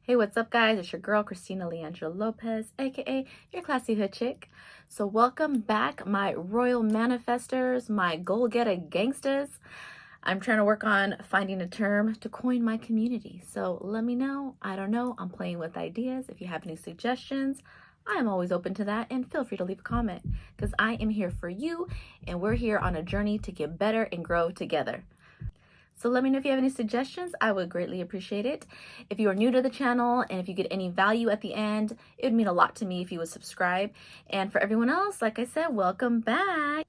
Hey, what's up, guys? It's your girl, Christina Leandra Lopez, aka your classy hood chick. So, welcome back, my royal manifestors, my goal getter gangsters. I'm trying to work on finding a term to coin my community. So, let me know. I don't know. I'm playing with ideas. If you have any suggestions, I am always open to that, and feel free to leave a comment because I am here for you, and we're here on a journey to get better and grow together. So let me know if you have any suggestions. I would greatly appreciate it. If you are new to the channel and if you get any value at the end, it would mean a lot to me if you would subscribe. And for everyone else, like I said, welcome back.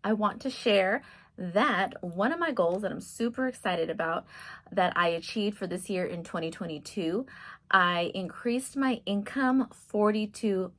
I want to share that one of my goals that I'm super excited about that I achieved for this year in 2022, I increased my income 42%.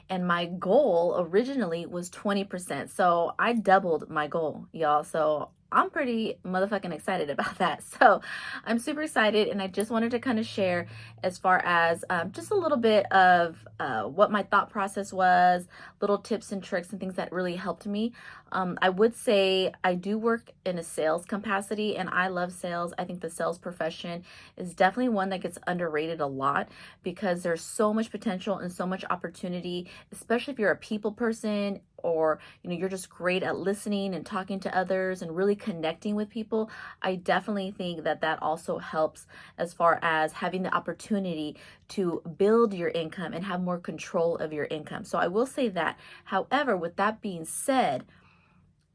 And my goal originally was 20%. So I doubled my goal, y'all. So I'm pretty motherfucking excited about that. So I'm super excited, and I just wanted to kind of share as far as just a little bit of what my thought process was, little tips and tricks and things that really helped me. I would say I do work in a sales capacity, and I love sales. I think the sales profession is definitely one that gets underrated a lot because there's so much potential and so much opportunity, especially if you're a people person or you're just great at listening and talking to others and really connecting with people. I definitely think that that also helps as far as having the opportunity to build your income and have more control of your income. So I will say that. However, with that being said,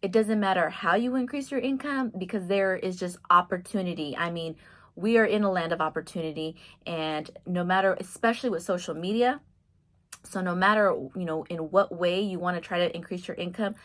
it doesn't matter how you increase your income because there is just opportunity. I mean, we are in a land of opportunity, and no matter, especially with social media, so no matter, in what way you want to try to increase your income,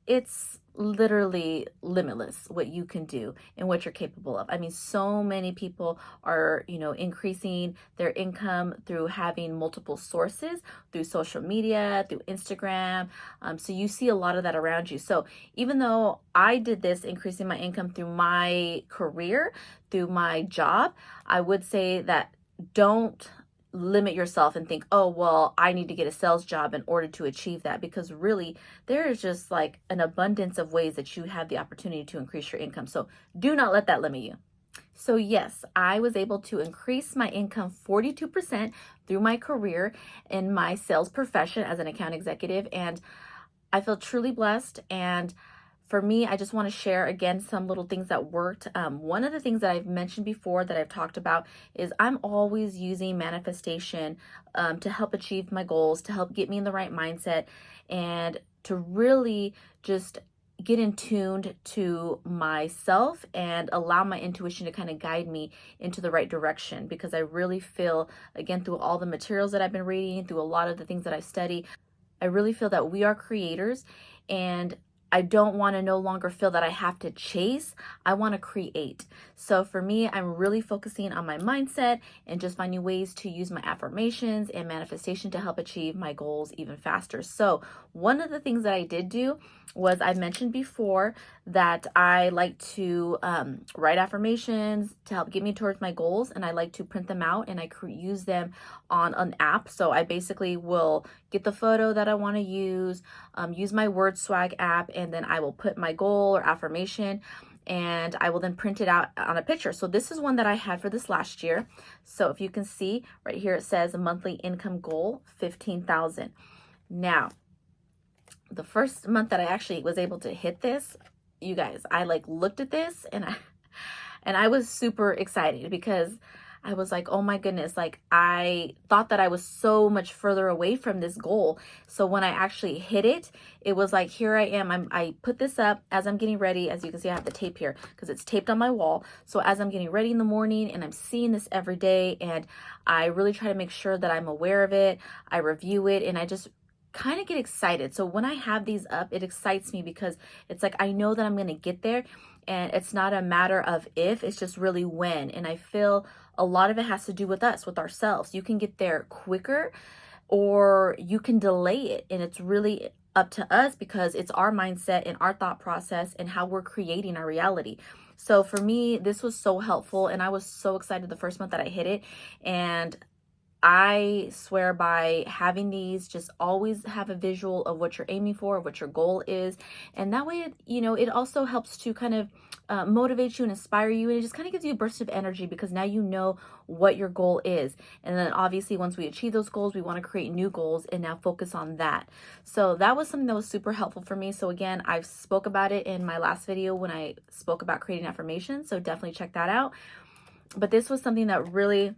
it's literally limitless what you can do and what you're capable of. I mean, so many people are, increasing their income through having multiple sources, through social media, through Instagram. So you see a lot of that around you. So even though I did this, increasing my income through my career, through my job, I would say that don't limit yourself and think, oh, well, I need to get a sales job in order to achieve that, because really there is just like an abundance of ways that you have the opportunity to increase your income. So do not let that limit you. So yes, I was able to increase my income 42% through my career in my sales profession as an account executive, and I feel truly blessed. And for me, I just want to share again some little things that worked. One of the things that I've mentioned before that I've talked about is I'm always using manifestation to help achieve my goals, to help get me in the right mindset, and to really just get in tuned to myself and allow my intuition to kind of guide me into the right direction. Because I really feel, again, through all the materials that I've been reading, through a lot of the things that I study, I really feel that we are creators, and I don't want to no longer feel that I have to chase. I want to create. So for me, I'm really focusing on my mindset and just finding ways to use my affirmations and manifestation to help achieve my goals even faster. So one of the things that I did do was, I mentioned before that I like to write affirmations to help get me towards my goals, and I like to print them out and I use them on an app. So I basically will get the photo that I want to use my Word Swag app, and then I will put my goal or affirmation, and I will then print it out on a picture. So this is one that I had for this last year. So if you can see right here, it says monthly income goal, 15,000. Now, the first month that I actually was able to hit this, you guys, I looked at this and I was super excited because I was like, oh my goodness, I thought that I was so much further away from this goal. So when I actually hit it, it was like, here I am. I put this up as I'm getting ready. As you can see, I have the tape here because it's taped on my wall. So as I'm getting ready in the morning, and I'm seeing this every day, and I really try to make sure that I'm aware of it, I review it, and I just kind of get excited. So when I have these up, it excites me because it's like I know that I'm going to get there, and it's not a matter of if, it's just really when. And I feel a lot of it has to do with us, with ourselves. You can get there quicker or you can delay it, and it's really up to us because it's our mindset and our thought process and how we're creating our reality. So for me, this was so helpful, and I was so excited the first month that I hit it. And I swear by having these, just always have a visual of what you're aiming for, what your goal is. And that way, it also helps to kind of motivate you and inspire you, and it just kind of gives you a burst of energy because now you know what your goal is. And then obviously once we achieve those goals, we want to create new goals and now focus on that. So that was something that was super helpful for me. So again, I spoke about it in my last video when I spoke about creating affirmations, so definitely check that out. But this was something that really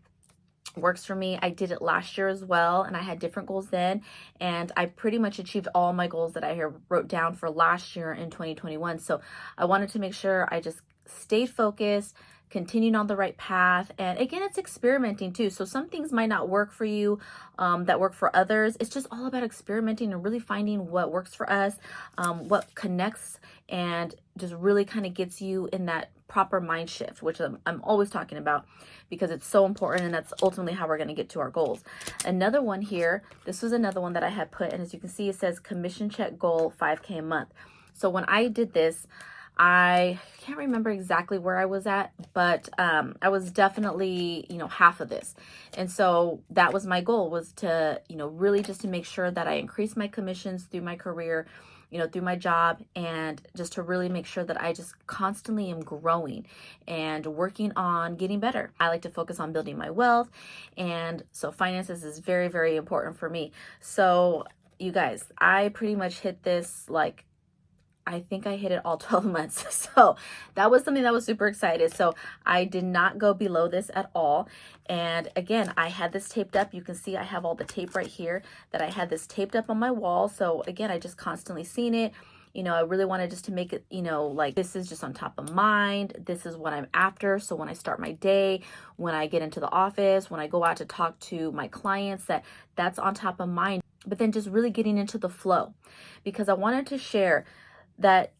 works for me. I did it last year as well, and I had different goals then, and I pretty much achieved all my goals that I wrote down for last year in 2021. So I wanted to make sure I just stayed focused, continued on the right path. And again, it's experimenting too. So some things might not work for you that work for others. It's just all about experimenting and really finding what works for us, what connects, and just really kind of gets you in that proper mind shift, which I'm always talking about because it's so important, and that's ultimately how we're going to get to our goals. Another one here, this was another one that I had put, and as you can see, it says commission check goal 5K a month. So when I did this, I can't remember exactly where I was at, but I was definitely, half of this. And so that was my goal, was to, really just to make sure that I increase my commissions through my career, through my job, and just to really make sure that I just constantly am growing and working on getting better. I like to focus on building my wealth. And so finances is very, very important for me. So you guys, I pretty much hit this, I think I hit it all 12 months. So that was something that was super excited. So I did not go below this at all. And again, I had this taped up. You can see I have all the tape right here that I had this taped up on my wall. So again, I just constantly seen it. I really wanted just to make it, this is just on top of mind. This is what I'm after. So when I start my day, when I get into the office, when I go out to talk to my clients, that's on top of mind. But then just really getting into the flow, because I wanted to share that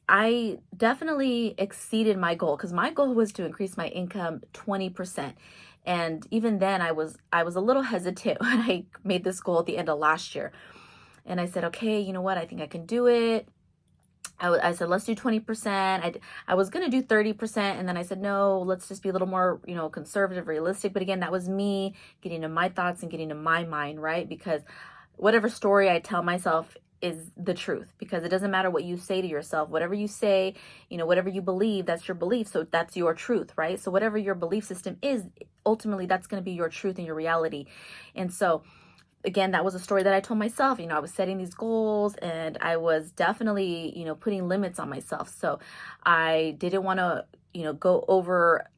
I definitely exceeded my goal, because my goal was to increase my income 20%. And even then I was a little hesitant when I made this goal at the end of last year. And I said, okay, you know what? I think I can do it. I said, let's do 20%. I was going to do 30%. And then I said, no, let's just be a little more, conservative, realistic. But again, that was me getting to my thoughts and getting to my mind, right? Because whatever story I tell myself is the truth, because it doesn't matter what you say to yourself. Whatever you say, whatever you believe, that's your belief. So that's your truth, right? So whatever your belief system is, ultimately that's going to be your truth and your reality. And so again, that was a story that I told myself. I was setting these goals, and I was definitely, putting limits on myself. So I didn't want to,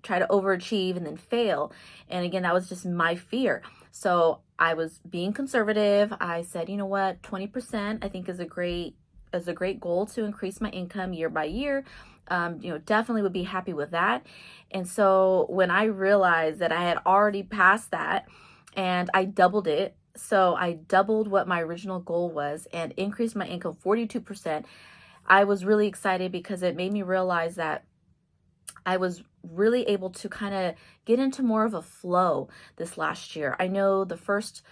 try to overachieve and then fail. And again, that was just my fear. So I was being conservative. I said, you know what, 20% I think is a great goal to increase my income year by year. Definitely would be happy with that. And so when I realized that I had already passed that, and I doubled it, so I doubled what my original goal was and increased my income 42%. I was really excited because it made me realize that I was really able to kind of get into more of a flow this last year. I know the first,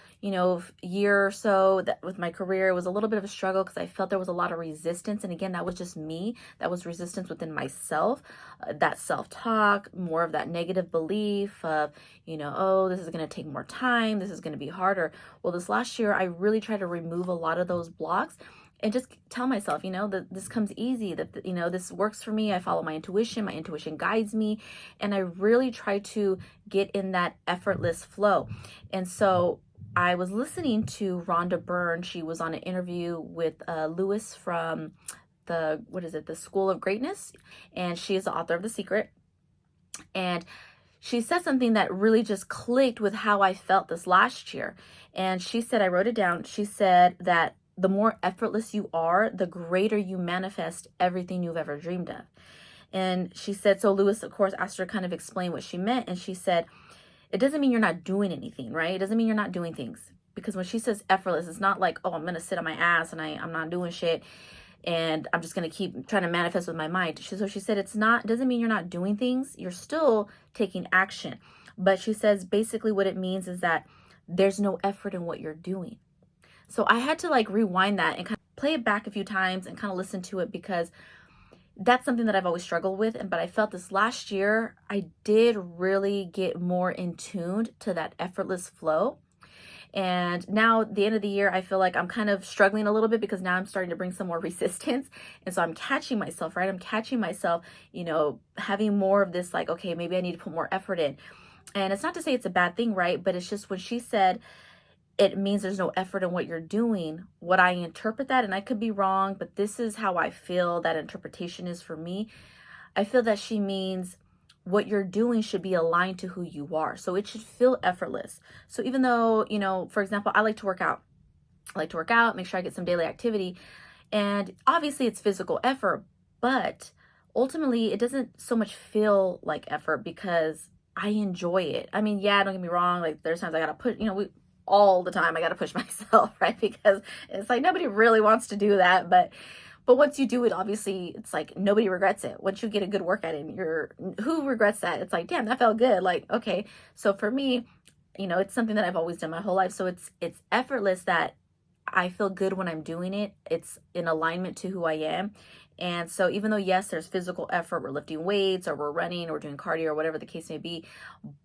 year or so that with my career, it was a little bit of a struggle because I felt there was a lot of resistance. And again, that was just me. That was resistance within myself, that self-talk, more of that negative belief of, oh, this is going to take more time. This is going to be harder. Well, this last year, I really tried to remove a lot of those blocks and just tell myself, that this comes easy, that, this works for me. I follow my intuition guides me. And I really try to get in that effortless flow. And so I was listening to Rhonda Byrne. She was on an interview with Lewis from the School of Greatness. And she is the author of The Secret. And she said something that really just clicked with how I felt this last year. And she said, I wrote it down. She said that the more effortless you are, the greater you manifest everything you've ever dreamed of. And she said, so Lewis, of course, asked her to kind of explain what she meant. And she said, it doesn't mean you're not doing anything, right? It doesn't mean you're not doing things. Because when she says effortless, it's not like, oh, I'm going to sit on my ass and I'm not doing shit and I'm just going to keep trying to manifest with my mind. So she said, it doesn't mean you're not doing things. You're still taking action. But she says, basically what it means is that there's no effort in what you're doing. So I had to rewind that and kind of play it back a few times and kind of listen to it, because that's something that I've always struggled with. But I felt this last year, I did really get more in tuned to that effortless flow. And now at the end of the year, I feel like I'm kind of struggling a little bit because now I'm starting to bring some more resistance. And so I'm catching myself, right? I'm catching myself, having more of this, like, okay, maybe I need to put more effort in. And it's not to say it's a bad thing, right? But it's just when she said it means there's no effort in what you're doing, what I interpret that, and I could be wrong, but this is how I feel that interpretation is for me. I feel that she means what you're doing should be aligned to who you are. So it should feel effortless. So even though, for example, I like to work out. I like to work out, make sure I get some daily activity. And obviously it's physical effort, but ultimately it doesn't so much feel like effort because I enjoy it. I mean, yeah, don't get me wrong. Like there's times I got to put, all the time I got to push myself, right? Because it's like nobody really wants to do that, but once you do it, obviously it's like nobody regrets it. Once you get a good workout in, who regrets that? It's like, damn, that felt good. Like, okay. So for me, it's something that I've always done my whole life. So it's effortless that I feel good when I'm doing it. It's in alignment to who I am. And so even though, yes, there's physical effort, we're lifting weights or we're running or doing cardio or whatever the case may be,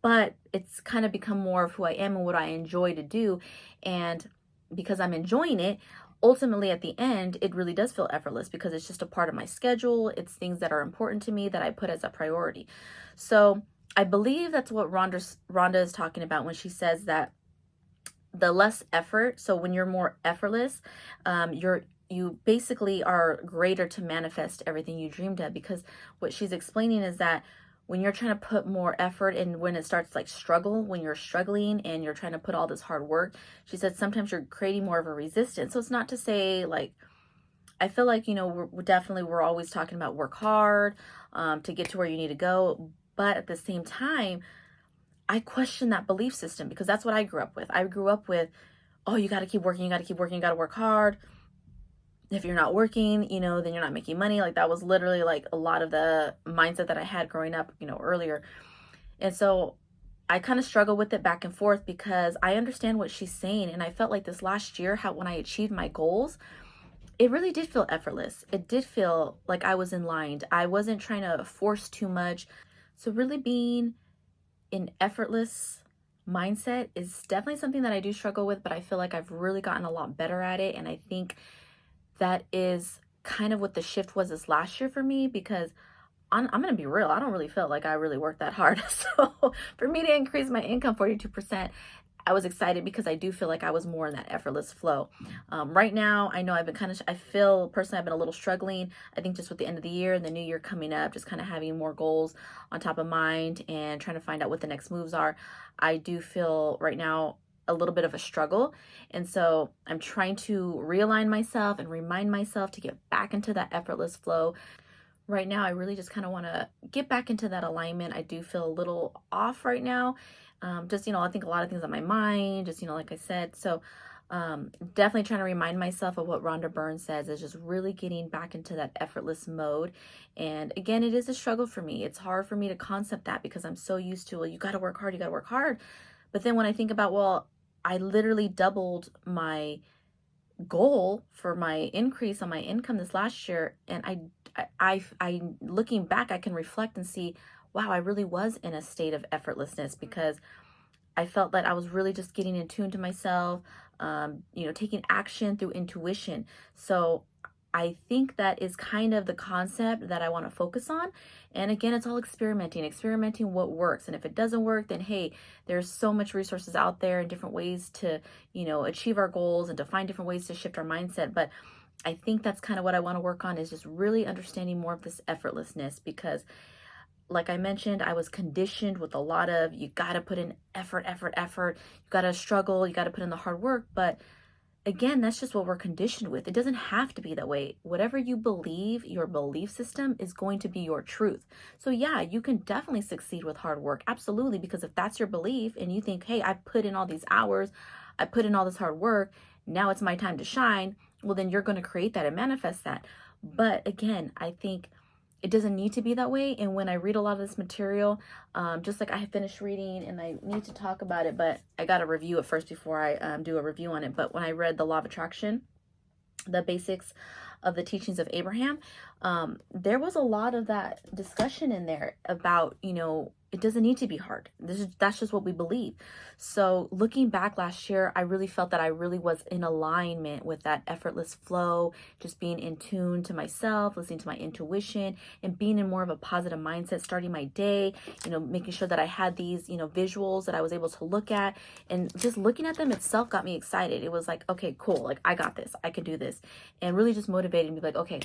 but it's kind of become more of who I am and what I enjoy to do. And because I'm enjoying it, ultimately at the end, it really does feel effortless because it's just a part of my schedule. It's things that are important to me that I put as a priority. So I believe that's what Rhonda is talking about when she says that the less effort. So when you're more effortless, you basically are greater to manifest everything you dreamed of, because what she's explaining is that when you're trying to put more effort and when it starts like struggle, when you're struggling and you're trying to put all this hard work, she said sometimes you're creating more of a resistance. So it's not to say like, I feel like, we're always talking about work hard to get to where you need to go. But at the same time, I question that belief system because that's what I grew up with. I grew up with, oh, you got to keep working, you got to keep working, you got to work hard. If you're not working, then you're not making money. Like that was literally like a lot of the mindset that I had growing up, earlier. And so I kind of struggle with it back and forth because I understand what she's saying. And I felt like this last year, how when I achieved my goals, it really did feel effortless. It did feel like I was in line. I wasn't trying to force too much. So really being an effortless mindset is definitely something that I do struggle with, but I feel like I've really gotten a lot better at it. And I think that is kind of what the shift was this last year for me, because I'm going to be real. I don't really feel like I really worked that hard. So for me to increase my income 42%, I was excited because I do feel like I was more in that effortless flow. Right now, I know I feel personally I've been a little struggling. I think just with the end of the year and the new year coming up, just kind of having more goals on top of mind and trying to find out what the next moves are. I do feel right now a little bit of a struggle. And so I'm trying to realign myself and remind myself to get back into that effortless flow. Right now, I really just kind of want to get back into that alignment. I do feel a little off right now. I think a lot of things on my mind, like I said. So definitely trying to remind myself of what Rhonda Byrne says is just really getting back into that effortless mode. And again, it is a struggle for me. It's hard for me to concept that because I'm so used to, well, you got to work hard, you got to work hard. But then when I think about, well, I literally doubled my goal for my increase on my income this last year. And I looking back, I can reflect and see, wow, I really was in a state of effortlessness because I felt that I was really just getting in tune to myself, taking action through intuition. So I think that is kind of the concept that I want to focus on. And again, it's all experimenting what works. And if it doesn't work, then hey, there's so much resources out there and different ways to, achieve our goals and to find different ways to shift our mindset. But I think that's kind of what I want to work on, is just really understanding more of this effortlessness, because like I mentioned, I was conditioned with a lot of, you got to put in effort. You got to struggle. You got to put in the hard work. But again, that's just what we're conditioned with. It doesn't have to be that way. Whatever you believe, your belief system is going to be your truth. So yeah, you can definitely succeed with hard work. Absolutely. Because if that's your belief and you think, hey, I put in all these hours, I put in all this hard work, now it's my time to shine. Well, then you're going to create that and manifest that. But again, I think it doesn't need to be that way. And when I read a lot of this material, just like I have finished reading and I need to talk about it, but I got to review it first before I do a review on it. But when I read The Law of Attraction, the basics of the teachings of Abraham, there was a lot of that discussion in there about, it doesn't need to be hard. That's just what we believe. So looking back last year, I really felt that I really was in alignment with that effortless flow, just being in tune to myself, listening to my intuition, and being in more of a positive mindset, starting my day, making sure that I had these, visuals that I was able to look at, and just looking at them itself got me excited. It was like, okay, cool. Like, I got this, I can do this. And really just motivated me, like, okay,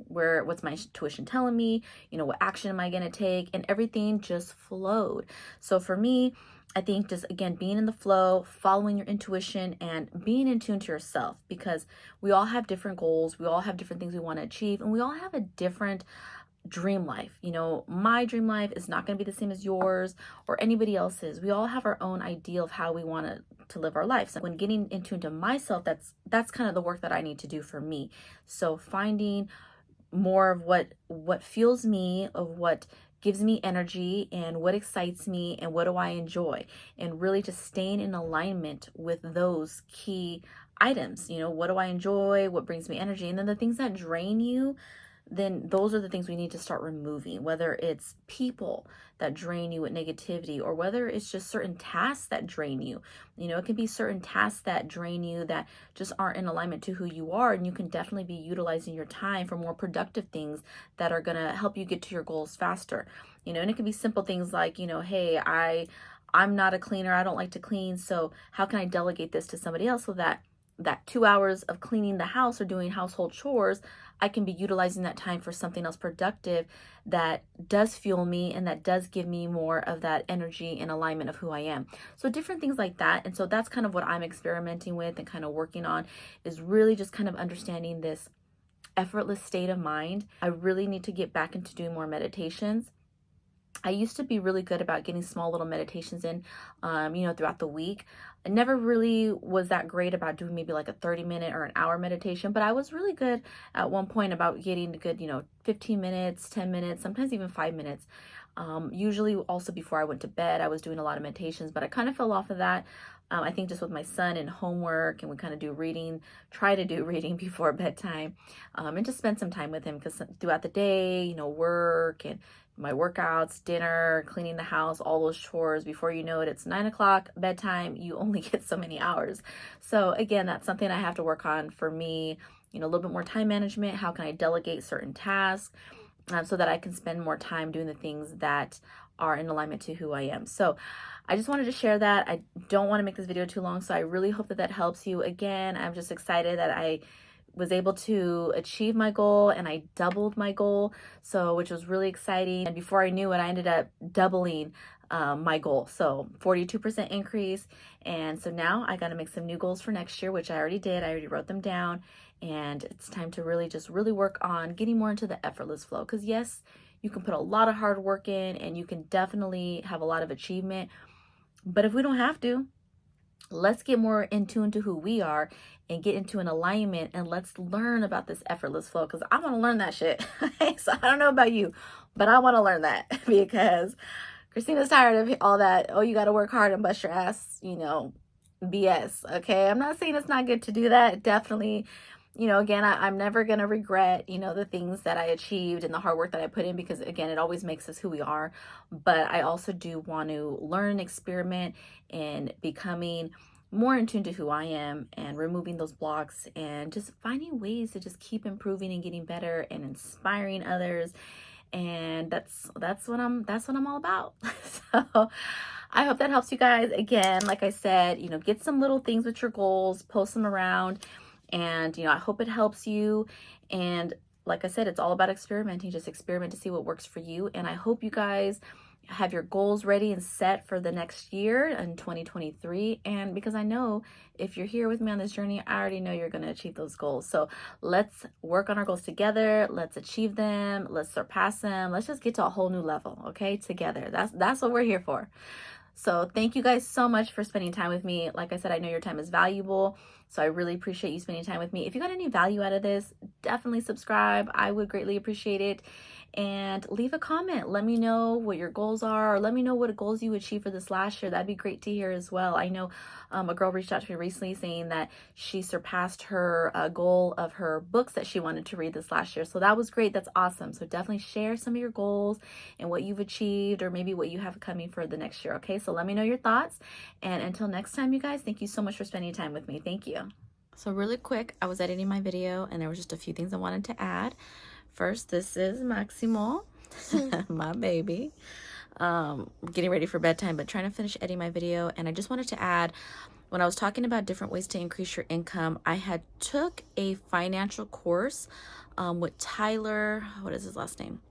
what's my intuition telling me? What action am I going to take? And everything just flowed. So for me, I think just, again, being in the flow, following your intuition, and being in tune to yourself, because we all have different goals. We all have different things we want to achieve, and we all have a different dream life. My dream life is not going to be the same as yours or anybody else's. We all have our own ideal of how we want to live our life. So when getting in tune to myself, that's kind of the work that I need to do for me. So finding more of what fuels me, of what gives me energy, and what excites me, and what do I enjoy, and really just staying in alignment with those key items. What do I enjoy, what brings me energy, and then the things that drain you, then those are the things we need to start removing, whether it's people that drain you with negativity, or whether it's just certain tasks that drain you. It can be certain tasks that drain you that just aren't in alignment to who you are, and you can definitely be utilizing your time for more productive things that are going to help you get to your goals faster. And it can be simple things like, hey, I'm not a cleaner, I don't like to clean, so how can I delegate this to somebody else, so that 2 hours of cleaning the house or doing household chores, I can be utilizing that time for something else productive that does fuel me and that does give me more of that energy and alignment of who I am. So different things like that. And so that's kind of what I'm experimenting with and kind of working on, is really just kind of understanding this effortless state of mind. I really need to get back into doing more meditations. I used to be really good about getting small little meditations in, throughout the week. I never really was that great about doing maybe like a 30-minute or an hour meditation, but I was really good at one point about getting a good, 15 minutes, 10 minutes, sometimes even 5 minutes. Usually also before I went to bed, I was doing a lot of meditations, but I kind of fell off of that. I think just with my son and homework, and we kind of try to do reading before bedtime, and just spend some time with him, because throughout the day, work and my workouts, dinner, cleaning the house, all those chores, before you know it, it's 9 o'clock, bedtime. You only get so many hours. So again, that's something I have to work on for me, a little bit more time management. How can I delegate certain tasks so that I can spend more time doing the things that are in alignment to who I am. So I just wanted to share that. I don't want to make this video too long, so I really hope that helps you. Again, I'm just excited that I was able to achieve my goal, and I doubled my goal, which was really exciting. And before I knew it, I ended up doubling my goal. So 42% increase. And so now I got to make some new goals for next year, which I already did. I already wrote them down, and it's time to really work on getting more into the effortless flow. Because yes, you can put a lot of hard work in, and you can definitely have a lot of achievement. But if we don't have to, let's get more in tune to who we are and get into an alignment, and let's learn about this effortless flow, because I want to learn that shit. So I don't know about you, but I want to learn that because Christina's tired of all that, oh, you got to work hard and bust your ass, BS. Okay. I'm not saying it's not good to do that. Definitely, again, I'm never going to regret, the things that I achieved and the hard work that I put in, because again, it always makes us who we are. But I also do want to learn, experiment, and becoming more in tune to who I am, and removing those blocks, and just finding ways to just keep improving and getting better and inspiring others. And that's what I'm all about. So I hope that helps you guys. Again, like I said, get some little things with your goals, post them around, and I hope it helps you. And like I said, it's all about experimenting. Just experiment to see what works for you. And I hope you guys have your goals ready and set for the next year in 2023. And because I know if you're here with me on this journey, I already know you're going to achieve those goals. So let's work on our goals together. Let's achieve them. Let's surpass them. Let's just get to a whole new level, okay? Together. That's what we're here for. So thank you guys so much for spending time with me. Like I said, I know your time is valuable, so I really appreciate you spending time with me. If you got any value out of this, definitely subscribe. I would greatly appreciate it. and leave a comment. Let me know what your goals are, or let me know what goals you achieved for this last year. That'd be great to hear as well. I know a girl reached out to me recently saying that she surpassed her goal of her books that she wanted to read this last year. So that was great. That's awesome. So definitely share some of your goals and what you've achieved, or maybe what you have coming for the next year. Okay, so let me know your thoughts. And until next time, you guys, thank you so much for spending time with me. Thank you. So really quick, I was editing my video and there was just a few things I wanted to add. First, this is Maximo, my baby. Getting ready for bedtime, but trying to finish editing my video. And I just wanted to add, when I was talking about different ways to increase your income, I had took a financial course with Tyler. What is his last name?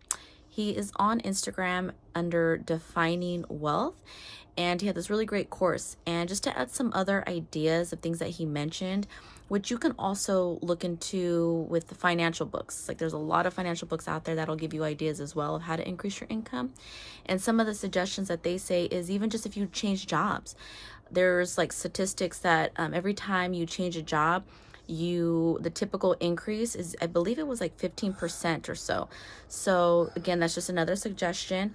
He is on Instagram under Defining Wealth, and he had this really great course. And just to add some other ideas of things that he mentioned, which you can also look into with the financial books. Like, there's a lot of financial books out there that'll give you ideas as well of how to increase your income. And some of the suggestions that they say is even just if you change jobs. There's like statistics that every time you change a job, the typical increase is, I believe it was like 15% or so. So again, that's just another suggestion.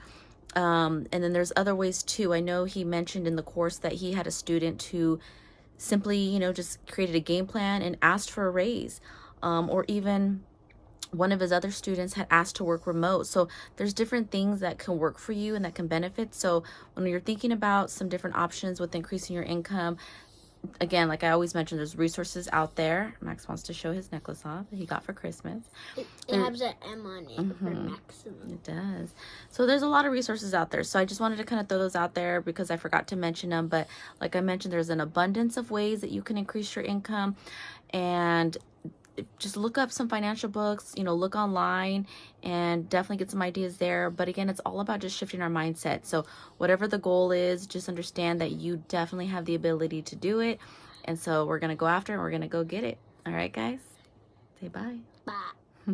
And then there's other ways too. I know he mentioned in the course that he had a student who simply, just created a game plan and asked for a raise. Or even one of his other students had asked to work remote. So there's different things that can work for you and that can benefit. So when you're thinking about some different options with increasing your income, again, like I always mention, there's resources out there. Max wants to show his necklace off that he got for Christmas. It has an M on it for maximum. It does. So there's a lot of resources out there. So I just wanted to kind of throw those out there because I forgot to mention them. But like I mentioned, there's an abundance of ways that you can increase your income. And just look up some financial books, look online and definitely get some ideas there. But again, it's all about just shifting our mindset. So whatever the goal is, just understand that you definitely have the ability to do it. And so we're going to go after it and we're going to go get it. All right, guys, say bye. Bye.